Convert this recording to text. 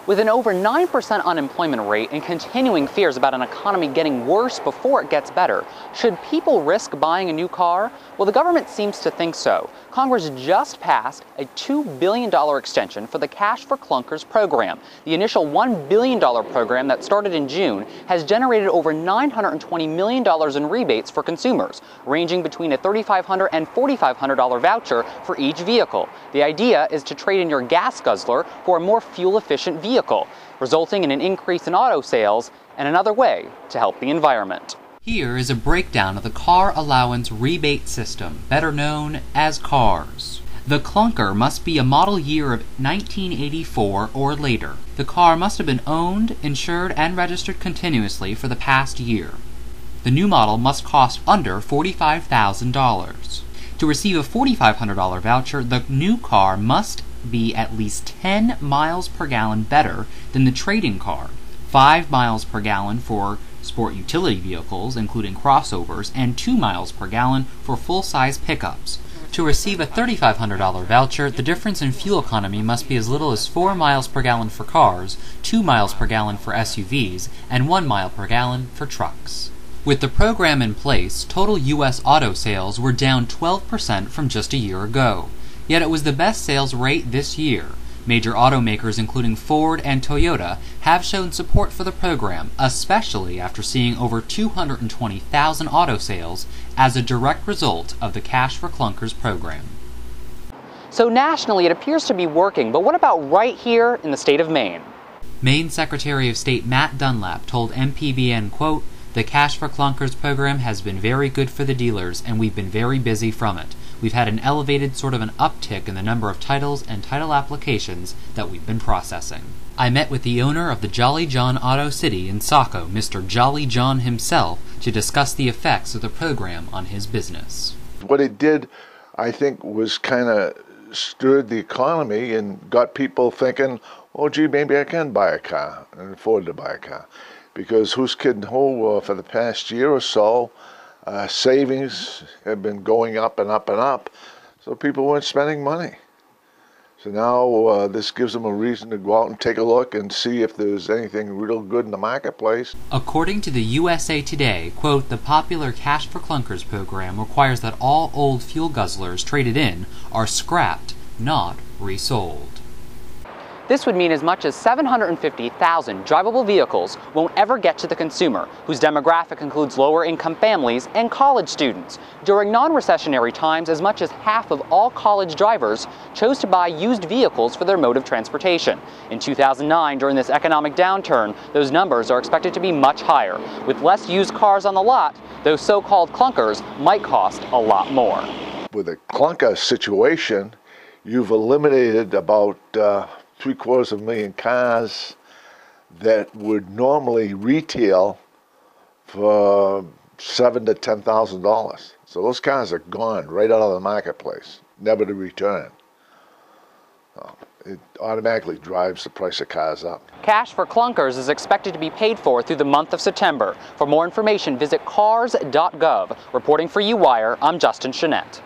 With an over 9% unemployment rate and continuing fears about an economy getting worse before it gets better, should people risk buying a new car? Well, the government seems to think so. Congress just passed a $2 billion extension for the Cash for Clunkers program. The initial $1 billion program that started in June has generated over $920 million in rebates for consumers, ranging between a $3,500 and $4,500 voucher for each vehicle. The idea is to trade in your gas guzzler for a more fuel-efficient vehicle, resulting in an increase in auto sales and another way to help the environment. Here is a breakdown of the car allowance rebate system, better known as CARS. The clunker must be a model year of 1984 or later. The car must have been owned, insured, and registered continuously for the past year. The new model must cost under $45,000. To receive a $4,500 voucher, the new car must be at least 10 miles per gallon better than the trade-in car, 5 miles per gallon for sport utility vehicles, including crossovers, and 2 miles per gallon for full-size pickups. To receive a $3,500 voucher, the difference in fuel economy must be as little as 4 miles per gallon for cars, 2 miles per gallon for SUVs, and 1 mile per gallon for trucks. With the program in place, total U.S. auto sales were down 12% from just a year ago. Yet it was the best sales rate this year. Major automakers including Ford and Toyota have shown support for the program, especially after seeing over 220,000 auto sales as a direct result of the Cash for Clunkers program. So nationally it appears to be working, but what about right here in the state of Maine? Maine Secretary of State Matt Dunlap told MPBN, quote, "The Cash for Clunkers program has been very good for the dealers, and we've been very busy from it. We've had an elevated sort of an uptick in the number of titles and title applications that we've been processing." I met with the owner of the Jolly John Auto City in Saco, Mr. Jolly John himself, to discuss the effects of the program on his business. What it did, I think, was kind of stirred the economy and got people thinking, oh, gee, maybe I can buy a car and afford to buy a car. Because who's kidding who, for the past year or so, savings have been going up and up and up, so people weren't spending money. So now this gives them a reason to go out and take a look and see if there's anything real good in the marketplace. According to the USA Today, quote, "The popular Cash for Clunkers program requires that all old fuel guzzlers traded in are scrapped, not resold." This would mean as much as 750,000 drivable vehicles won't ever get to the consumer, whose demographic includes lower-income families and college students. During non-recessionary times, as much as half of all college drivers chose to buy used vehicles for their mode of transportation. In 2009, during this economic downturn, those numbers are expected to be much higher. With less used cars on the lot, those so-called clunkers might cost a lot more. With a clunker situation, you've eliminated about 750,000 cars that would normally retail for $7,000 to $10,000. So those cars are gone right out of the marketplace, never to return. It automatically drives the price of cars up. Cash for Clunkers is expected to be paid for through the month of September. For more information, visit cars.gov. Reporting for UWIRE, I'm Justin Chenette.